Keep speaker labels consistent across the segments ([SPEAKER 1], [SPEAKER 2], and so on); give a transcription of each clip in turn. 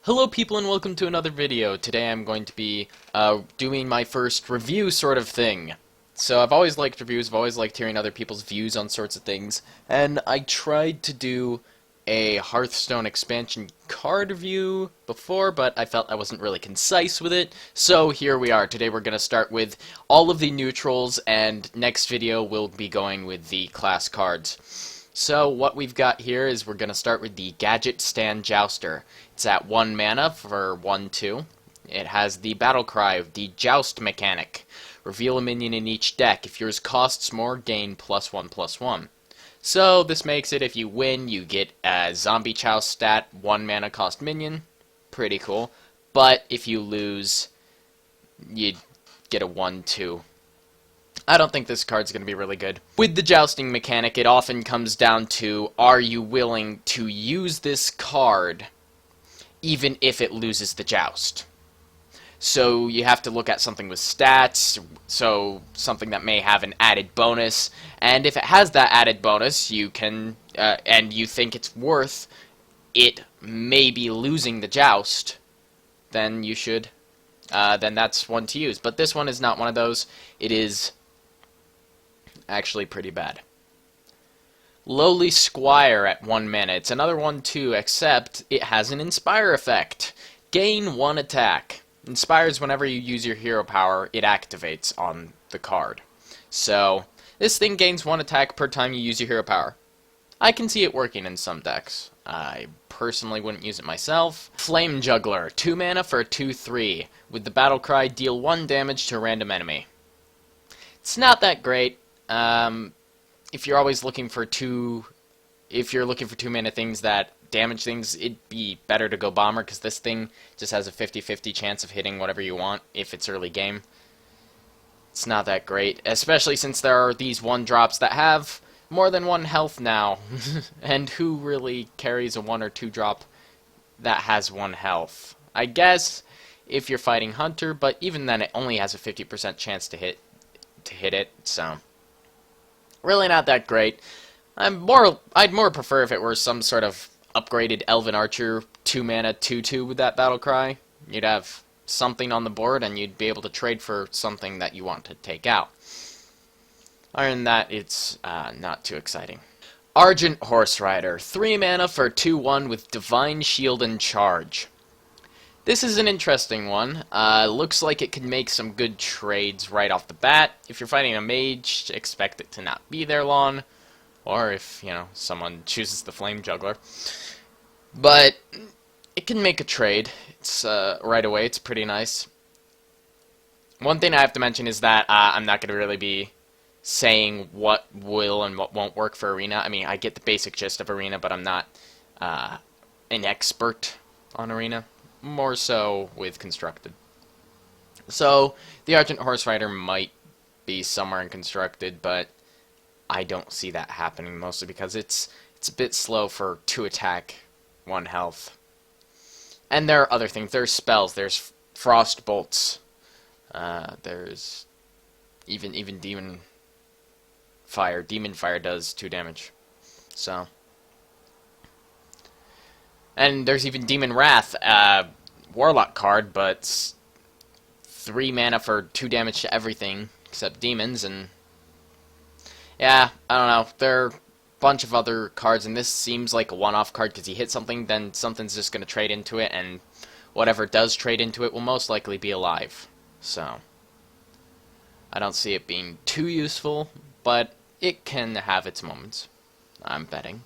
[SPEAKER 1] Hello people and welcome to another video. Today I'm going to be doing my first review sort of thing. So I've always liked reviews, I've always liked hearing other people's views on sorts of things, and I tried to do a Hearthstone expansion card review before, but I felt I wasn't really concise with it, so here we are. Today we're going to start with all of the neutrals, and next video we'll be going with the class cards. So what we've got here is we're going to start with the Gadget Stand Jouster. It's at 1 mana for 1/2. It has the battle cry of the Joust mechanic. Reveal a minion in each deck. If yours costs more, gain +1/+1. So this makes it, if you win, you get a Zombie Joust stat, 1 mana cost minion. Pretty cool. But if you lose, you get a 1/2. I don't think this card's going to be really good. With the jousting mechanic, it often comes down to, are you willing to use this card even if it loses the joust? So you have to look at something with stats, so something that may have an added bonus, and if it has that added bonus, you can, and you think it's worth it maybe losing the joust, then you should, then that's one to use. But this one is not one of those. It is actually pretty bad. Lowly Squire at 1 mana. It's another 1/2, except it has an Inspire effect. Gain 1 attack. Inspires whenever you use your hero power, it activates on the card. So, this thing gains 1 attack per time you use your hero power. I can see it working in some decks. I personally wouldn't use it myself. Flame Juggler, 2 mana for a 2/3. With the battle cry, deal 1 damage to a random enemy. It's not that great. If you're always looking for if you're looking for 2 mana things that damage things, it'd be better to go Bomber, because this thing just has a 50-50 chance of hitting whatever you want if it's early game. It's not that great, especially since there are these 1-drops that have more than 1 health now. And who really carries a 1 or 2 drop that has 1 health? I guess if you're fighting Hunter, but even then it only has a 50% chance to hit it, so really not that great. I'd more prefer if it were some sort of upgraded Elven Archer 2 mana 2/2 with that battle cry. You'd have something on the board and you'd be able to trade for something that you want to take out. Other than that, it's not too exciting. Argent Horse Rider, 3 mana for 2/1 with Divine Shield and Charge. This is an interesting one. Looks like it can make some good trades right off the bat. If you're fighting a mage, expect it to not be there long. Or if, someone chooses the Flame Juggler. But it can make a trade. It's right away. It's pretty nice. One thing I have to mention is that I'm not going to really be saying what will and what won't work for Arena. I mean, I get the basic gist of Arena, but I'm not an expert on Arena. More so with Constructed. So, the Argent Horse Rider might be somewhere in Constructed, but I don't see that happening, mostly because it's a bit slow for 2 attack, 1 health. And there are other things. There's spells. There's Frost Bolts. There's even Demon Fire. Demon Fire does 2 damage. So, and there's even Demon Wrath, Warlock card, but 3 mana for 2 damage to everything except demons, and yeah, I don't know. There are a bunch of other cards, and this seems like a one-off card because you hit something, then something's just going to trade into it, and whatever does trade into it will most likely be alive. So, I don't see it being too useful, but it can have its moments. I'm betting.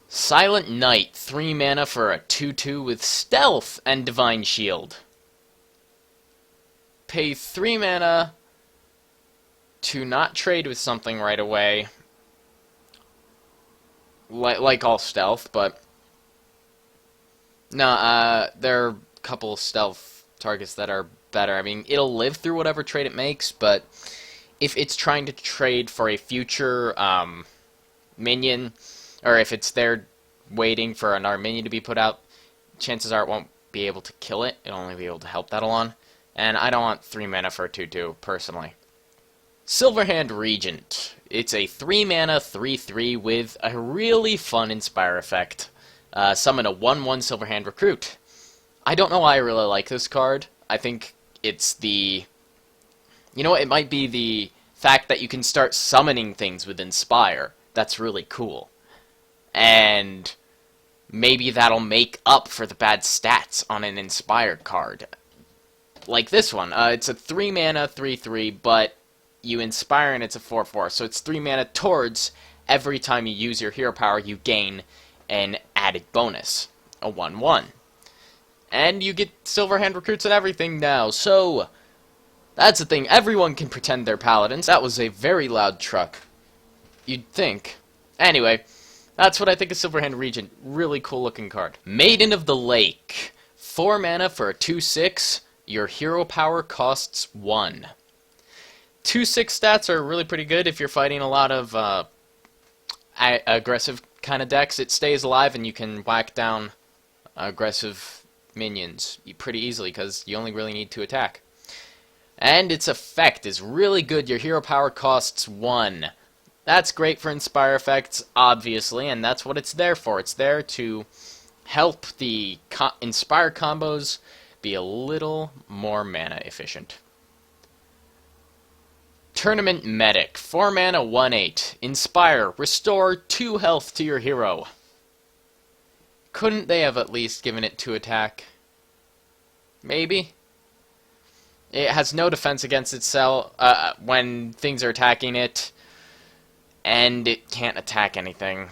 [SPEAKER 1] Silent Knight, 3 mana for a 2/2 with Stealth and Divine Shield. Pay 3 mana to not trade with something right away, like all Stealth, but no, there are a couple Stealth targets that are better. I mean, it'll live through whatever trade it makes, but if it's trying to trade for a future minion, or if it's there waiting for another minion to be put out, chances are it won't be able to kill it. It'll only be able to help that along. And I don't want 3 mana for a 2/2, personally. Silverhand Regent. It's a 3 mana 3/3 with a really fun Inspire effect. Summon a 1/1 Silverhand Recruit. I don't know why I really like this card. I think it's the... You know what, it might be the fact that you can start summoning things with Inspire. That's really cool. And maybe that'll make up for the bad stats on an Inspire card. Like this one. It's a 3 mana, 3/3, but you Inspire and it's a 4/4. So it's 3 mana towards every time you use your hero power, you gain an added bonus. A 1/1. And you get Silverhand Recruits and everything now. So, that's the thing. Everyone can pretend they're paladins. That was a very loud truck. You'd think. Anyway, that's what I think of Silverhand Regent. Really cool looking card. Maiden of the Lake. 4 mana for a 2/6. Your hero power costs 1. 2/6 stats are really pretty good if you're fighting a lot of aggressive kind of decks. It stays alive and you can whack down aggressive minions pretty easily because you only really need to attack. And its effect is really good. Your hero power costs 1. That's great for Inspire effects, obviously, and that's what it's there for. It's there to help the Inspire combos be a little more mana efficient. Tournament Medic. 4 mana, 1/8. Inspire. Restore 2 health to your hero. Couldn't they have at least given it 2 attack? Maybe? It has no defense against itself when things are attacking it, and it can't attack anything.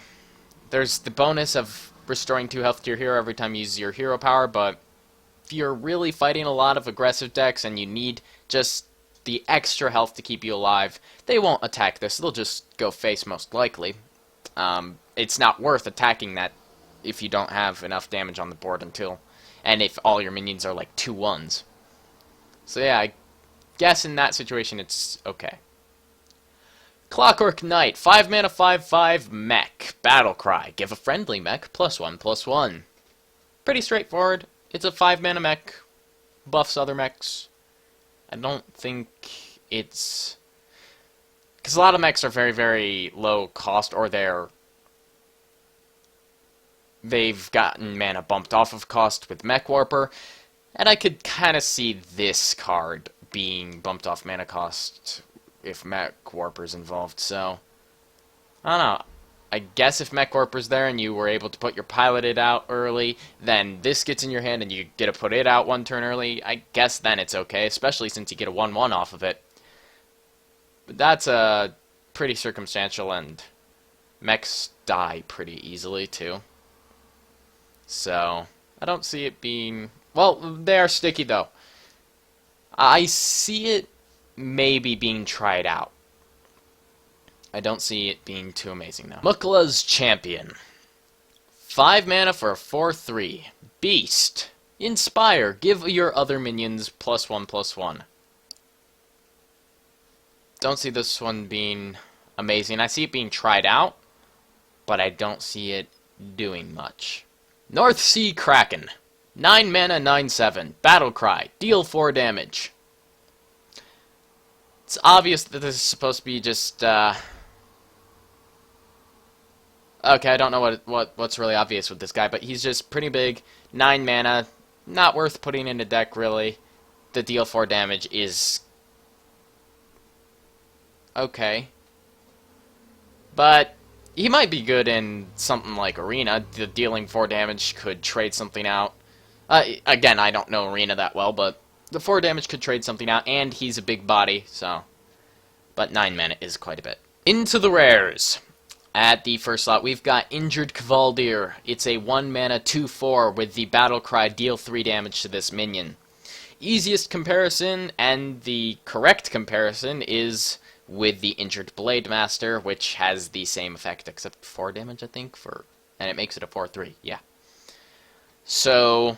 [SPEAKER 1] There's the bonus of restoring 2 health to your hero every time you use your hero power, but if you're really fighting a lot of aggressive decks and you need just the extra health to keep you alive, they won't attack this. They'll just go face most likely. It's not worth attacking that if you don't have enough damage on the board and if all your minions are like 2/1s. So yeah, I guess in that situation it's okay. Clockwork Knight, 5 mana, 5/5 mech. Battlecry, give a friendly mech +1/+1. Pretty straightforward. It's a 5 mana mech, buffs other mechs. I don't think it's... Because a lot of mechs are very, very low cost, or they've gotten mana bumped off of cost with Mech Warper, and I could kind of see this card being bumped off mana cost if Mech Warper's involved, so... I don't know. I guess if Mech Warper's there and you were able to put your Piloted out early, then this gets in your hand and you get to put it out 1 turn early, I guess then it's okay, especially since you get a 1/1 off of it. But that's pretty circumstantial, and mechs die pretty easily, too. So, I don't see it being... Well, they are sticky, though. I see it maybe being tried out. I don't see it being too amazing, though. MacLeod's Champion. 5 mana for a 4/3. Beast. Inspire. Give your other minions +1/+1. Don't see this one being amazing. I see it being tried out, but I don't see it doing much. North Sea Kraken. 9 mana, 9/7. Battlecry. Deal 4 damage. It's obvious that this is supposed to be just, Okay, I don't know what's really obvious with this guy, but he's just pretty big. 9 mana. Not worth putting in a deck, really. The deal 4 damage is... okay. But he might be good in something like Arena. The dealing 4 damage could trade something out. Again, I don't know Arena that well, but the 4 damage could trade something out, and he's a big body, so... But 9 mana is quite a bit. Into the rares. At the first slot, we've got Injured Cavaldier. It's a 1 mana 2/4 with the Battlecry, deal 3 damage to this minion. Easiest comparison, and the correct comparison, is with the Injured Blade Master, which has the same effect, except 4 damage, I think, and it makes it a 4/3, yeah. So,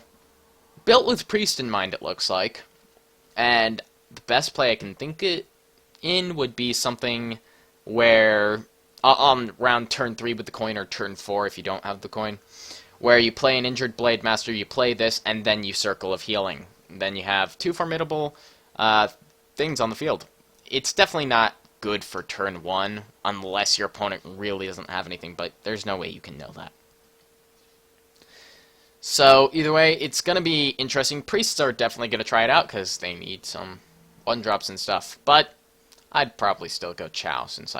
[SPEAKER 1] built with Priest in mind, it looks like, and the best play I can think it in would be something where... on round turn 3 with the coin, or turn 4 if you don't have the coin, where you play an Injured Blade Master, you play this, and then you Circle of Healing. And then you have 2 formidable things on the field. It's definitely not good for turn 1, unless your opponent really doesn't have anything, but there's no way you can know that. So, either way, it's going to be interesting. Priests are definitely going to try it out, because they need some one-drops and stuff. But I'd probably still go Chow, since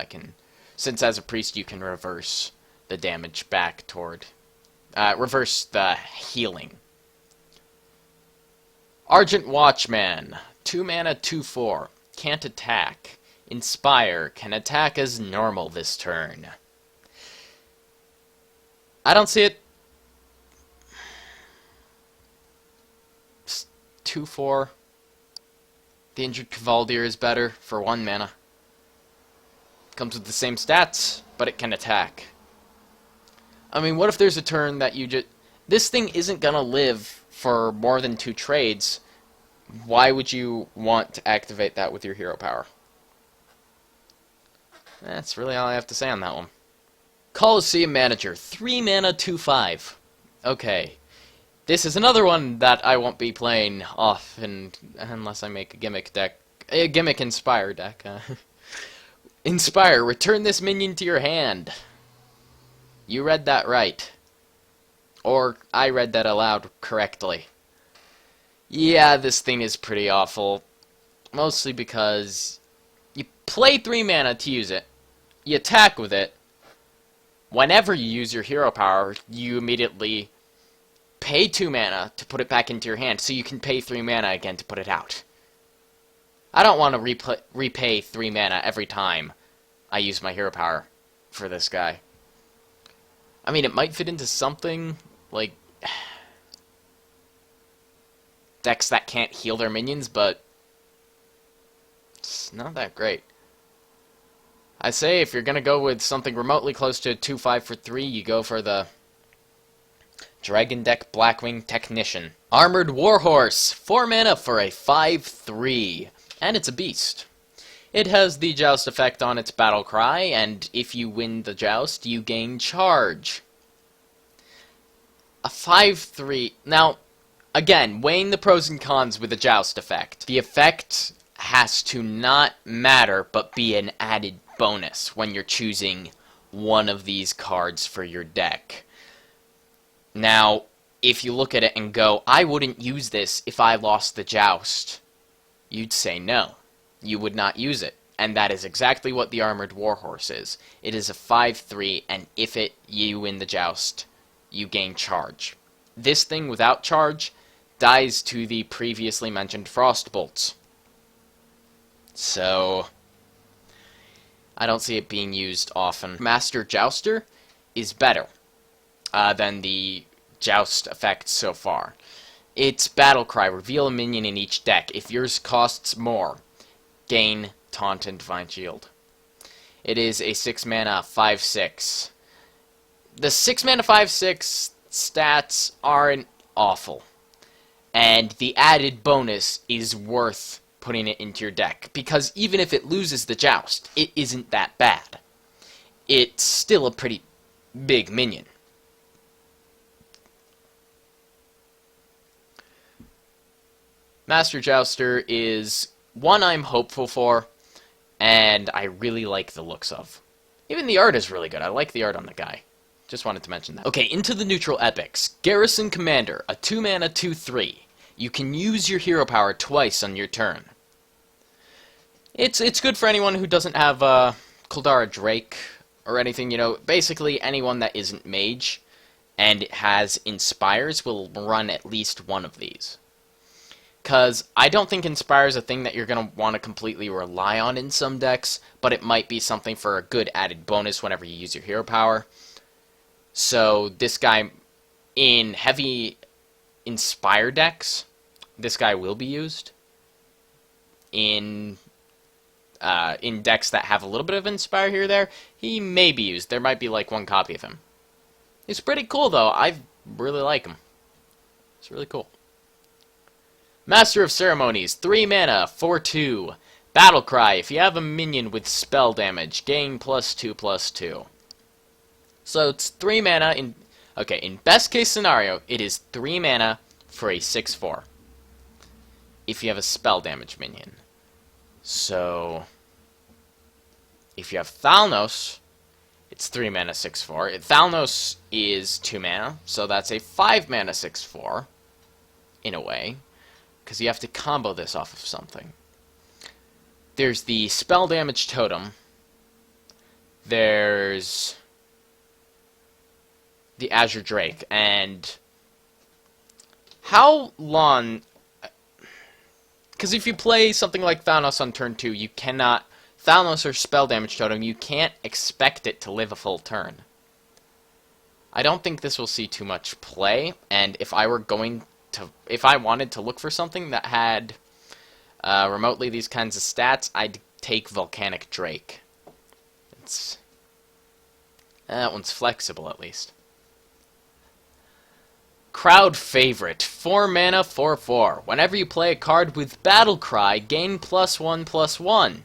[SPEAKER 1] as a priest you can reverse the damage back toward... reverse the healing. Argent Watchman. 2 mana, 2/4. Can't attack. Inspire. Can attack as normal this turn. I don't see it. 2/4. The Injured Cavalier is better for 1 mana. Comes with the same stats, but it can attack. I mean, what if there's a turn that you just... This thing isn't gonna live for more than 2 trades. Why would you want to activate that with your hero power? That's really all I have to say on that one. Colosseum Manager, 3 mana, 2/5. Okay. This is another one that I won't be playing often unless I make a gimmick deck. A gimmick Inspire deck. Inspire, return this minion to your hand. You read that right. Or I read that aloud correctly. Yeah, this thing is pretty awful. Mostly because you play 3 mana to use it. You attack with it. Whenever you use your hero power, you immediately pay 2 mana to put it back into your hand, so you can pay 3 mana again to put it out. I don't want to repay 3 mana every time I use my hero power for this guy. I mean, it might fit into something like decks that can't heal their minions, but it's not that great. I say if you're going to go with something remotely close to 2/5 for 3, you go for the Dragon Deck Blackwing Technician. Armored Warhorse, 4 mana for a 5/3, and it's a beast. It has the Joust effect on its battle cry, and if you win the Joust, you gain charge. A 5/3... Now, again, weighing the pros and cons with the Joust effect. The effect has to not matter, but be an added bonus when you're choosing one of these cards for your deck. Now, if you look at it and go, I wouldn't use this if I lost the Joust, you'd say no. You would not use it. And that is exactly what the Armored Warhorse is. It is a 5/3, and if you win the Joust, you gain charge. This thing without charge dies to the previously mentioned Frostbolts. So I don't see it being used often. Master Jouster is better than the Joust effect so far. Its battle cry, reveal a minion in each deck. If yours costs more, gain Taunt and Divine Shield. It is a 6 mana 5/6. The 6 mana 5/6 stats aren't awful. And the added bonus is worth putting it into your deck, because even if it loses the Joust, it isn't that bad. It's still a pretty big minion. Master Jouster is one I'm hopeful for, and I really like the looks of. Even the art is really good. I like the art on the guy. Just wanted to mention that. Okay, into the neutral epics. Garrison Commander, a 2 mana 2/3. You can use your hero power twice on your turn. It's good for anyone who doesn't have Kuldara Drake or anything, you know. Basically, anyone that isn't mage and has Inspires will run at least one of these. Because I don't think Inspire is a thing that you're going to want to completely rely on in some decks, but it might be something for a good added bonus whenever you use your hero power. So this guy, in heavy Inspire decks, this guy will be used. In decks that have a little bit of Inspire here or there, he may be used. There might be like one copy of him. He's pretty cool though. I really like him. It's really cool. Master of Ceremonies, 3 mana, 4/2. Battle Cry, if you have a minion with spell damage, gain +2/+2. So it's 3 mana in... Okay, in best case scenario, it is 3 mana for a 6/4. If you have a spell damage minion. So, if you have Thalnos, It's 3 mana 6/4. Thalnos is 2 mana, so that's a 5 mana 6/4, in a way, because you have to combo this off of something. There's the spell damage totem. There's the Azure Drake, and how long... Because if you play something like Thalnos on turn 2, you cannot... Thalnos or spell damage totem, you can't expect it to live a full turn. I don't think this will see too much play, and if I wanted to look for something that had remotely these kinds of stats, I'd take Volcanic Drake. That one's flexible, at least. Crowd favorite, 4 mana, 4/4. Whenever you play a card with Battle Cry, gain +1/+1.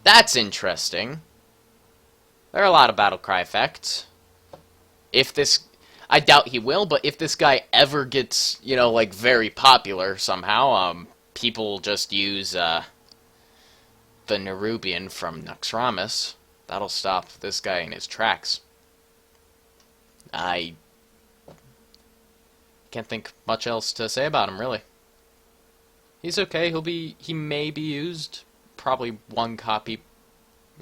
[SPEAKER 1] That's interesting. There are a lot of Battle Cry effects. If this... I doubt he will, but if this guy ever gets, you know, like, very popular somehow, people just use, the Nerubian from Naxxramas. That'll stop this guy in his tracks. I can't think much else to say about him, really. He's okay. He may be used. Probably 1 copy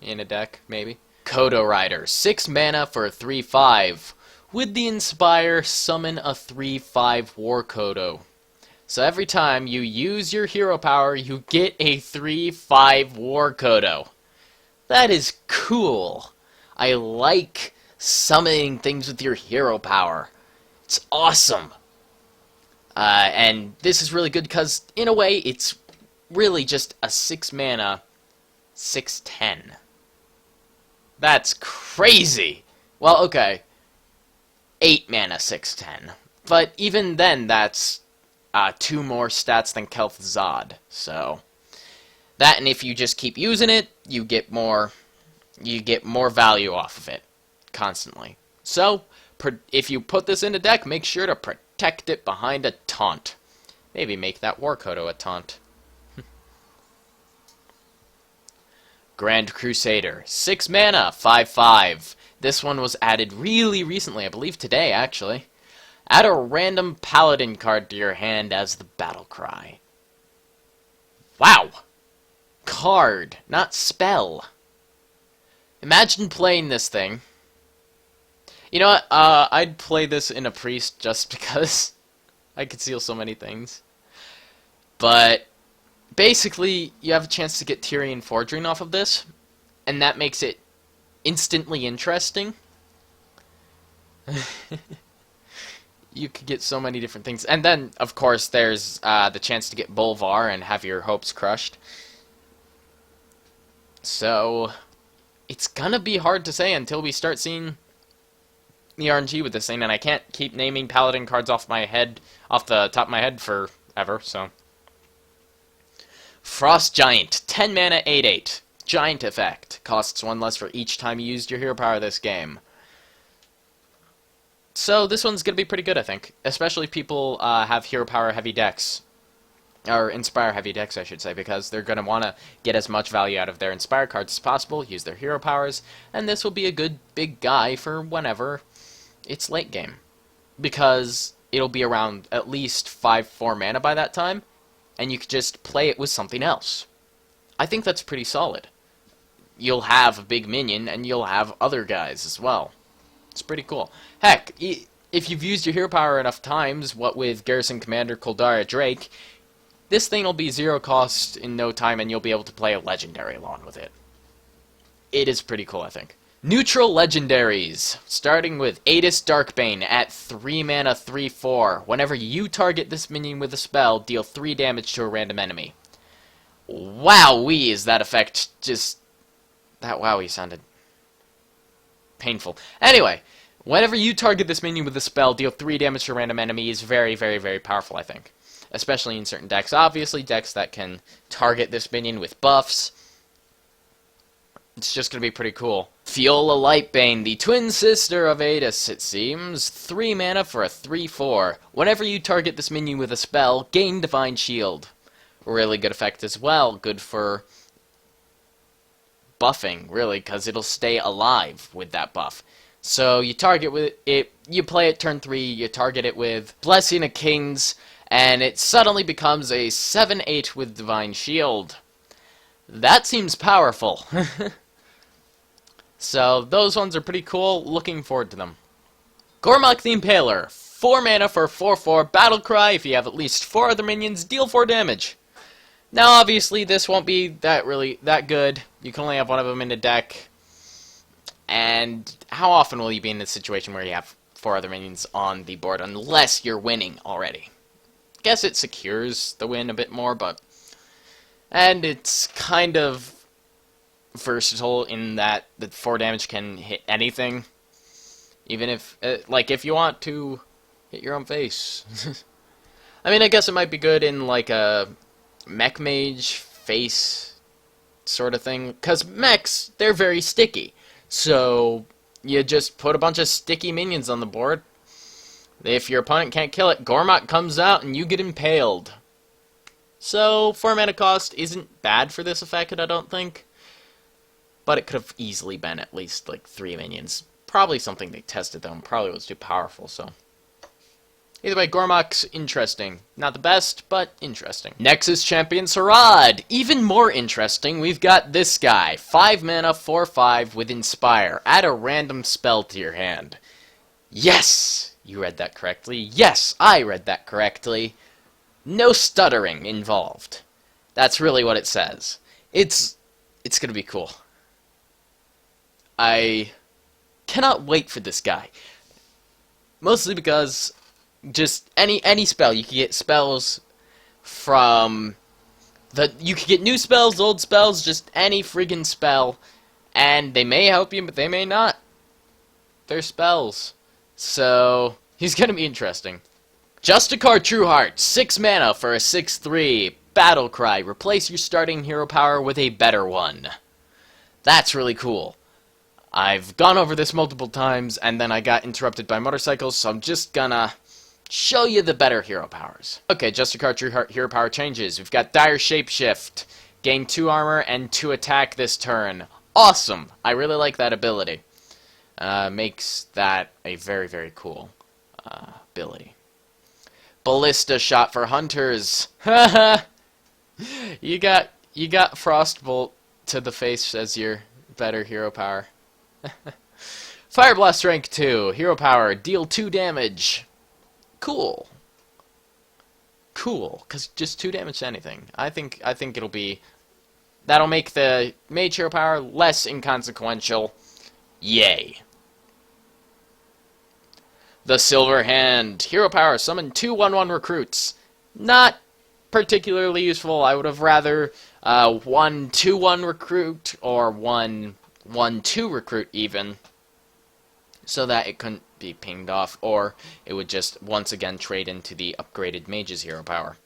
[SPEAKER 1] in a deck, maybe. Kodo Rider, 6 mana for a 3/5. With the Inspire, summon a 3/5 War Kodo. So every time you use your hero power, you get a 3/5 War Kodo. That is cool. I like summoning things with your hero power. It's awesome. And this is really good because, in a way, it's really just a 6 mana 6/10. That's crazy. Well, okay. 8 mana 6/10. But even then, that's 2 more stats than Kel'Thuzad. So that, and if you just keep using it, you get more value off of it constantly. So if you put this in a deck, make sure to protect it behind a taunt. Maybe make that War Kodo a taunt. Grand Crusader, 6 mana, 5/5. This one was added really recently, I believe today, actually. Add a random Paladin card to your hand as the battle cry. Wow! Card, not spell. Imagine playing this thing. You know what, I'd play this in a priest just because I could seal so many things. But basically, you have a chance to get Tyrian Forgery off of this, and that makes it instantly interesting. You could get so many different things. And then, of course, there's the chance to get Bolvar and have your hopes crushed. So, it's gonna be hard to say until we start seeing the RNG with this thing, and I can't keep naming Paladin cards off the top of my head forever, so... Frost Giant, 10 mana, 8/8. Giant effect. Costs 1 less for each time you used your hero power this game. So this one's going to be pretty good, I think. Especially if people have hero power heavy decks. Or Inspire heavy decks, I should say, because they're going to want to get as much value out of their Inspire cards as possible, use their hero powers, and this will be a good big guy for whenever it's late game. Because it'll be around at least 5/4 mana by that time, and you could just play it with something else. I think that's pretty solid. You'll have a big minion, and you'll have other guys as well. It's pretty cool. Heck, if you've used your hero power enough times, what with Garrison Commander, Koldaria Drake, this thing will be 0 cost in no time, and you'll be able to play a Legendary along with it. It is pretty cool, I think. Neutral Legendaries, starting with Aegis Darkbane at 3 mana 3/4. Whenever you target this minion with a spell, deal 3 damage to a random enemy. Wowee, is that effect just... That wowee sounded painful. Anyway, whenever you target this minion with a spell, deal 3 damage to a random enemy is very, very, very powerful, I think. Especially in certain decks. Obviously, decks that can target this minion with buffs. It's just going to be pretty cool. Fiola Lightbane, the twin sister of Aegis, it seems. 3 mana for a 3/4. Whenever you target this minion with a spell, gain Divine Shield. Really good effect as well. Good for buffing, really, because it'll stay alive with that buff. So you target with it, you play it turn 3, you target it with Blessing of Kings, and it suddenly becomes a 7/8 with Divine Shield. That seems powerful. So those ones are pretty cool, looking forward to them. Gormok the Impaler, 4 mana for 4/4, Battle Cry. If you have at least 4 other minions, deal 4 damage. Now obviously this won't be that good. You can only have one of them in the deck. And how often will you be in a situation where you have 4 other minions on the board unless you're winning already? Guess it secures the win a bit more, but... And it's kind of versatile in that the 4 damage can hit anything. Even if, like, if you want to hit your own face. I mean, I guess it might be good in, like, a mech mage face sort of thing. Because mechs, they're very sticky. So, you just put a bunch of sticky minions on the board. If your opponent can't kill it, Gormok comes out and you get impaled. So, 4 mana cost isn't bad for this effect, I don't think. But it could have easily been at least, like, 3 minions. Probably something they tested, though, and probably was too powerful, so... Either way, Gormok's interesting. Not the best, but interesting. Nexus Champion Sarad. Even more interesting, we've got this guy. 5 mana, 4/5 with Inspire. Add a random spell to your hand. Yes! You read that correctly. Yes, I read that correctly. No stuttering involved. That's really what it says. It's gonna be cool. I cannot wait for this guy. Mostly because... just any spell. You can get spells from you can get new spells, old spells, just any friggin' spell. And they may help you, but they may not. They're spells. So, he's gonna be interesting. Justicar Trueheart, 6 mana for a 6/3. Battle Cry. Replace your starting hero power with a better one. That's really cool. I've gone over this multiple times, and then I got interrupted by motorcycles, so I'm just gonna... show you the better hero powers. Okay, Justicar Trueheart hero power changes. We've got Dire Shapeshift. Gain 2 armor and 2 attack this turn. Awesome! I really like that ability. Makes that a very, very cool ability. Ballista Shot for Hunters. You got Frostbolt to the face as your better hero power. Fire Blast rank 2. Hero power. Deal 2 damage. Cool. Cool, because just 2 damage to anything. I think it'll be... that'll make the mage hero power less inconsequential. Yay. The Silver Hand. Hero power. Summon 2 1/1 recruits. Not particularly useful. I would have rather 1 2/1 recruit or 1 1/2 recruit even. So that it couldn't be pinged off, or it would just once again trade into the upgraded mage's hero power.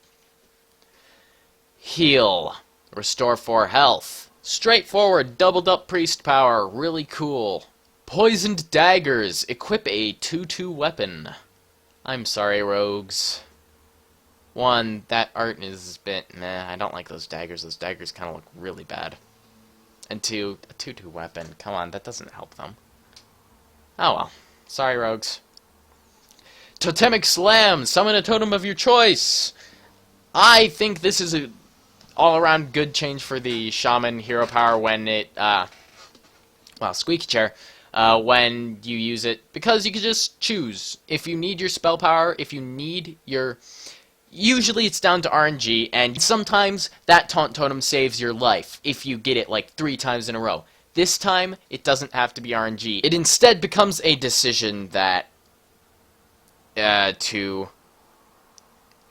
[SPEAKER 1] Heal. Restore 4 health. Straightforward, doubled up priest power. Really cool. Poisoned Daggers. Equip a 2/2 weapon. I'm sorry, rogues. 1, that art is a bit meh. I don't like those daggers. Those daggers kind of look really bad. And 2, a 2/2 weapon. Come on, that doesn't help them. Oh well. Sorry, rogues. Totemic Slam. Summon a totem of your choice. I think this is a all-around good change for the Shaman hero power when it, well, Squeaky Chair, when you use it, because you can just choose. If you need your spell power, if you need your... usually it's down to RNG, and sometimes that Taunt Totem saves your life if you get it like 3 times in a row. This time, it doesn't have to be RNG. It instead becomes a decision that to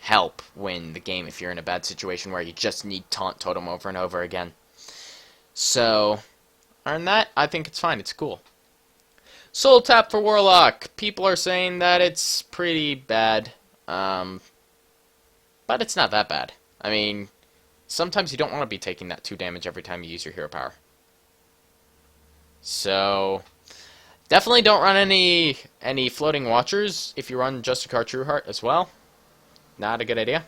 [SPEAKER 1] help win the game if you're in a bad situation where you just need Taunt Totem over and over again. So, other than that, I think it's fine. It's cool. Soul Tap for Warlock. People are saying that it's pretty bad. But it's not that bad. I mean, sometimes you don't want to be taking that 2 damage every time you use your hero power. So, definitely don't run any Floating Watchers if you run Justicar Trueheart as well. Not a good idea.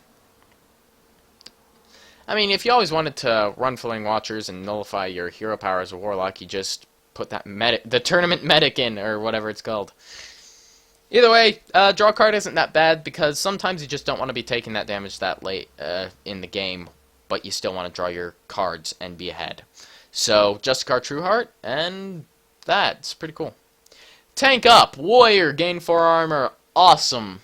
[SPEAKER 1] I mean, if you always wanted to run Flame Watchers and nullify your hero power as a Warlock, you just put that the tournament medic in, or whatever it's called. Either way, draw card isn't that bad, because sometimes you just don't want to be taking that damage that late in the game, but you still want to draw your cards and be ahead. So, Justicar Trueheart, and that's pretty cool. Tank up! Warrior, gain 4 armor, awesome!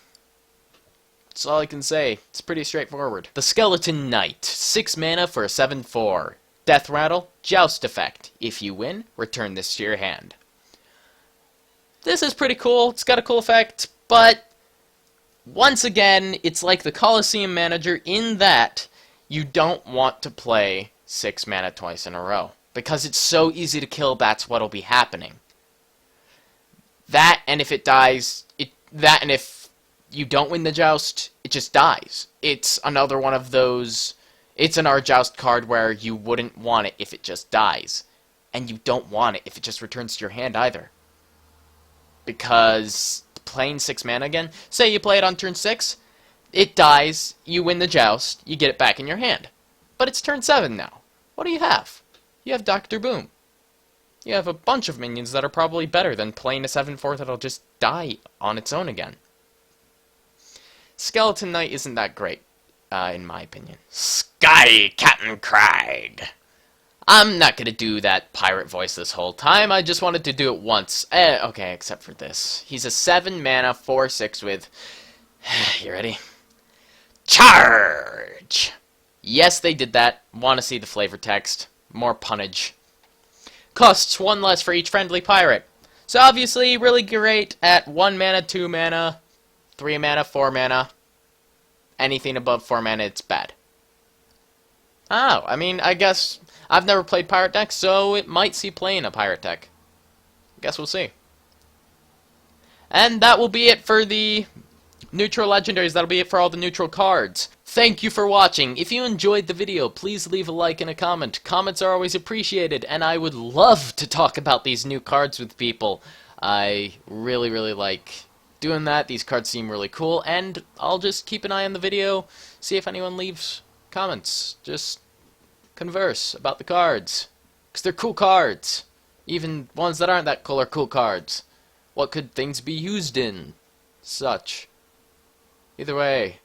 [SPEAKER 1] That's all I can say. It's pretty straightforward. The Skeleton Knight, 6 mana for a 7/4. Death Rattle, Joust effect. If you win, return this to your hand. This is pretty cool. It's got a cool effect, but once again, it's like the Colosseum Manager in that you don't want to play 6 mana twice in a row. Because it's so easy to kill, that's what'll be happening. That, and if it dies, and if you don't win the Joust, it just dies. It's another one of those, it's an Joust card where you wouldn't want it if it just dies. And you don't want it if it just returns to your hand either. Because playing 6 mana again, say you play it on turn 6, it dies, you win the Joust, you get it back in your hand. But it's turn 7 now. What do you have? You have Dr. Boom. You have a bunch of minions that are probably better than playing a 7/4 that'll just die on its own again. Skeleton Knight isn't that great, in my opinion. Sky Captain Craig! I'm not gonna do that pirate voice this whole time, I just wanted to do it once. Okay, except for this. He's a 7 mana, 4/6 with... You ready? Charge! Yes, they did that. Want to see the flavor text. More punnage. Costs 1 less for each friendly pirate. So obviously, really great at 1 mana, 2 mana, 3 mana, 4 mana. Anything above 4 mana, it's bad. Oh, I mean, I guess... I've never played pirate deck, so it might see playing a pirate deck. Guess we'll see. And that will be it for the neutral legendaries. That'll be it for all the neutral cards. Thank you for watching. If you enjoyed the video, please leave a like and a comment. Comments are always appreciated, and I would love to talk about these new cards with people. I really, really like doing that. These cards seem really cool, and I'll just keep an eye on the video, see if anyone leaves comments. Just converse about the cards, because they're cool cards. Even ones that aren't that cool are cool cards. What could things be used in? Such. Either way,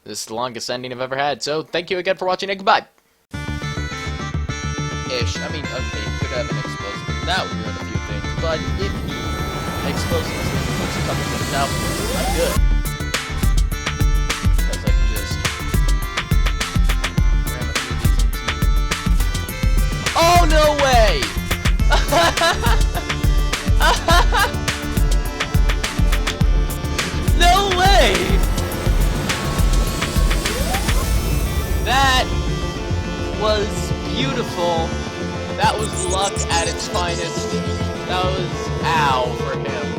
[SPEAKER 1] this is the longest ending I've ever had, so thank you again for watching, and goodbye! Ish. I mean, okay, you could have an explosive, and that would ruin a few things, but if the explosives puts a couple things out, I'm good. Because I can just ram a few of these into... Oh, no way! No way! That was beautiful. That was luck at its finest. That was ow for him.